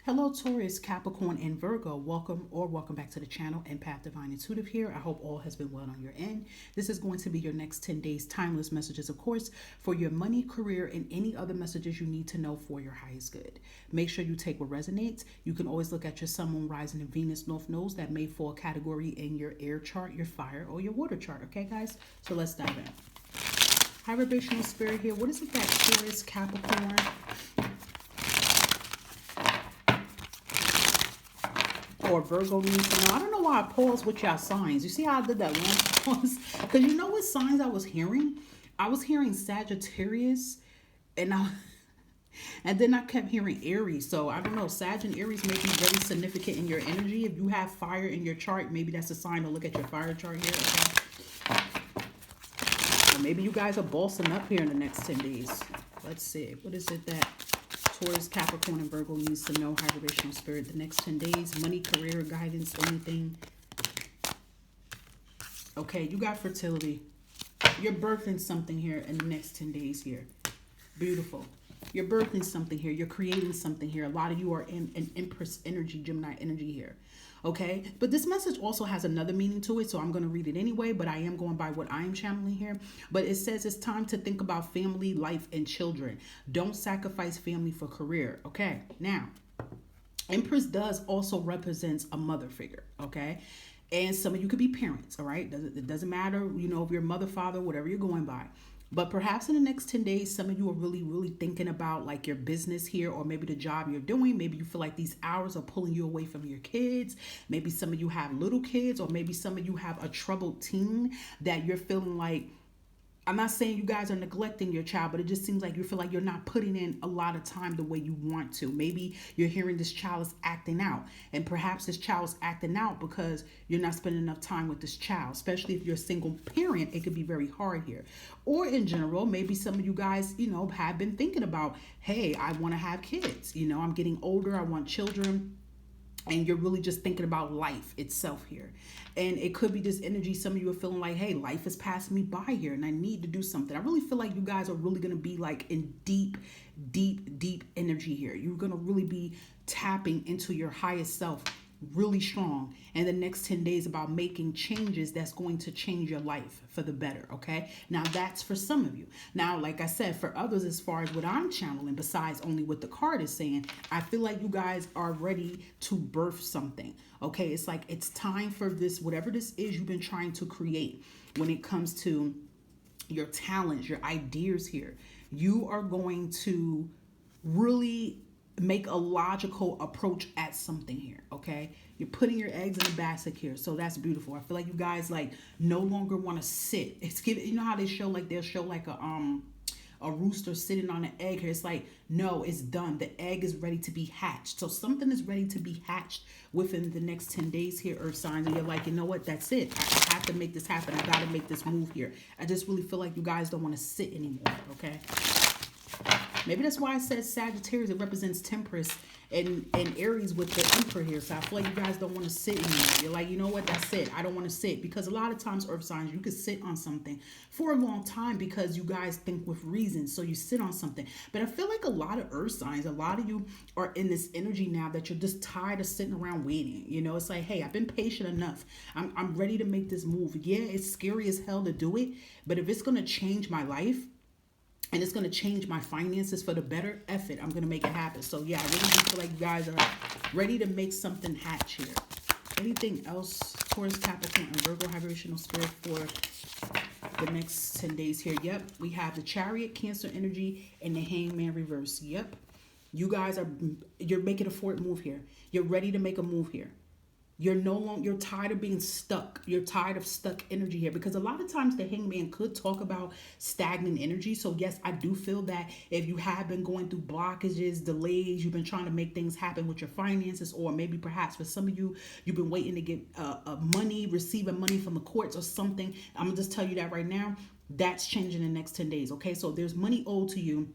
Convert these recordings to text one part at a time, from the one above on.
Hello, Taurus, Capricorn, and Virgo. Welcome back to the channel. Empath Divine Intuitive here. I hope all has been well on your end. This is going to be your next 10 days timeless messages, of course, for your money, career, and any other messages you need to know for your highest good. Make sure you take what resonates. You can always look at your Sun, Moon, Rising, and Venus North Nodes that may fall category in your air chart, your fire, or your water chart. Okay, guys? So let's dive in. High vibrational spirit here. What is it that Taurus, Capricorn, or Virgo needs to know? I don't know why I paused with y'all signs. You see how I did that long pause? Because you know what signs I was hearing? I was hearing Sagittarius, and and then I kept hearing Aries. So I don't know. Sag and Aries may be very significant in your energy. If you have fire in your chart, maybe that's a sign to look at your fire chart here. Okay? Or maybe you guys are bossing up here in the next 10 days. Let's see. What is it that Taurus, Capricorn, and Virgo needs to know? High vibrational spirit the next 10 days. Money, career, guidance, anything. Okay, you got fertility. You're birthing something here in the next 10 days here. Beautiful. You're birthing something here. You're creating something here. A lot of you are in an Empress energy, Gemini energy here. Okay, but this message also has another meaning to it, so I'm going to read it anyway, but I am going by what I am channeling here. But it says it's time to think about family, life, and children. Don't sacrifice family for career. Okay, now, Empress does also represents a mother figure. Okay, and some of you could be parents. All right, it doesn't matter, you know, if you're mother, father, whatever you're going by. But perhaps in the next 10 days, some of you are really thinking about like your business here, or maybe the job you're doing. Maybe you feel like these hours are pulling you away from your kids. Maybe some of you have little kids, or maybe some of you have a troubled teen that you're feeling like, I'm not saying you guys are neglecting your child, but it just seems like you feel like you're not putting in a lot of time the way you want to. Maybe you're hearing this child is acting out, and perhaps this child is acting out because you're not spending enough time with this child. Especially if you're a single parent, it could be very hard here. Or in general, maybe some of you guys, you know, have been thinking about, hey, I want to have kids. You know, I'm getting older. I want children. And you're really just thinking about life itself here. And it could be this energy. Some of you are feeling like, hey, life has passed me by here and I need to do something. I really feel like you guys are really going to be like in deep energy here. You're going to really be tapping into your highest self really strong. And the next 10 days about making changes that's going to change your life for the better. Okay. Now that's for some of you. Now, like I said, for others, as far as what I'm channeling, besides only what the card is saying, I feel like you guys are ready to birth something. Okay. It's like, it's time for this, whatever this is you've been trying to create when it comes to your talents, your ideas here. You are going to really make a logical approach at something here. Okay, you're putting your eggs in a basket here, so that's beautiful. I feel like you guys like no longer want to sit. It's giving, you know how they show like, they'll show like a rooster sitting on an egg here. It's like, no, it's done. The egg is ready to be hatched. So something is ready to be hatched within the next 10 days here, earth signs, and you're like, you know what, that's it. I have to make this happen. I got to make this move here. I just really feel like you guys don't want to sit anymore. Okay, maybe that's why I said Sagittarius. It represents temperance and Aries with the Emperor here. So I feel like you guys don't want to sit anymore. You're like, you know what? That's it. I don't want to sit. Because a lot of times, earth signs, you could sit on something for a long time because you guys think with reason. So you sit on something. But I feel like a lot of earth signs, a lot of you are in this energy now that you're just tired of sitting around waiting. You know, it's like, hey, I've been patient enough. I'm ready to make this move. Yeah, it's scary as hell to do it. But if it's going to change my life, and it's going to change my finances for the better, F it, I'm going to make it happen. So yeah, I really do feel like you guys are ready to make something hatch here. Anything else, Taurus, Capricorn, and Virgo vibrational spirit for the next 10 days here? Yep, we have the Chariot, Cancer energy, and the Hangman reverse. Yep, you guys are, you're making a forward move here. You're ready to make a move here. You're no longer, you're tired of being stuck. You're tired of stuck energy here, because a lot of times the Hangman could talk about stagnant energy. So yes, I do feel that if you have been going through blockages, delays, you've been trying to make things happen with your finances, or maybe perhaps for some of you, you've been waiting to get money, receiving money from the courts or something. I'm gonna just tell you that right now, that's changing in the next 10 days. Okay, so there's money owed to you.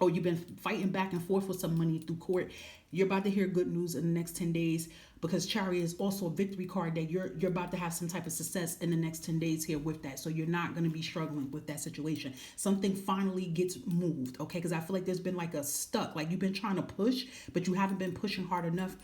or you've been fighting back and forth with some money through court, you're about to hear good news in the next 10 days, because Chariot is also a victory card that you're about to have some type of success in the next 10 days here with that. So you're not going to be struggling with that situation. Something finally gets moved, okay? Because I feel like there's been like a stuck, like you've been trying to push, but you haven't been pushing hard enough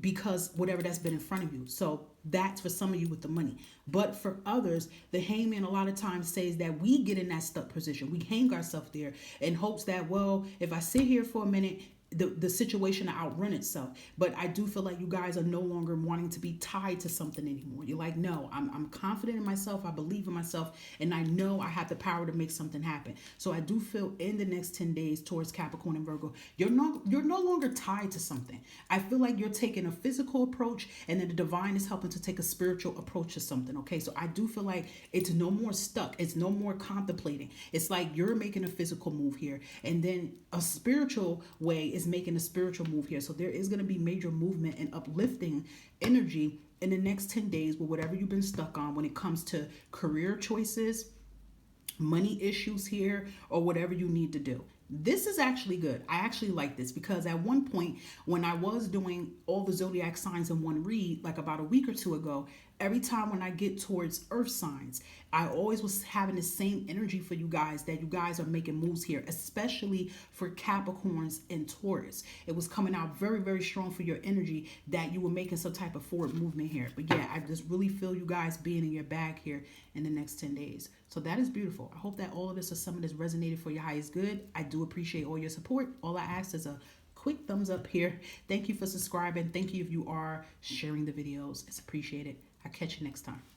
because whatever that's been in front of you. So that's for some of you with the money. But for others, the hangman a lot of times says that we get in that stuck position. We hang ourselves there in hopes that, well, if I sit here for a minute, the situation will outrun itself. But I do feel like you guys are no longer wanting to be tied to something anymore. You're like, no, I'm confident in myself. I believe in myself. And I know I have the power to make something happen. So I do feel in the next 10 days towards Capricorn and Virgo, you're no longer tied to something. I feel like you're taking a physical approach, and then the divine is helping to take a spiritual approach to something. Okay, so I do feel like it's no more stuck. It's no more contemplating. It's like you're making a physical move here, and then a spiritual way is making a spiritual move here. So there is going to be major movement and uplifting energy in the next 10 days with whatever you've been stuck on when it comes to career choices, money issues here, or whatever you need to do. This is actually good. I actually like this, because at one point when I was doing all the zodiac signs in one read, like about a week or two ago, every time when I get towards earth signs, I always was having the same energy for you guys, that you guys are making moves here, especially for Capricorns and Taurus. It was coming out very, very strong for your energy, that you were making some type of forward movement here. But yeah, I just really feel you guys being in your bag here in the next 10 days. So that is beautiful. I hope that all of this or some of this resonated for your highest good. I do appreciate all your support. All I ask is a quick thumbs up here. Thank you for subscribing. Thank you if you are sharing the videos. It's appreciated. I'll catch you next time.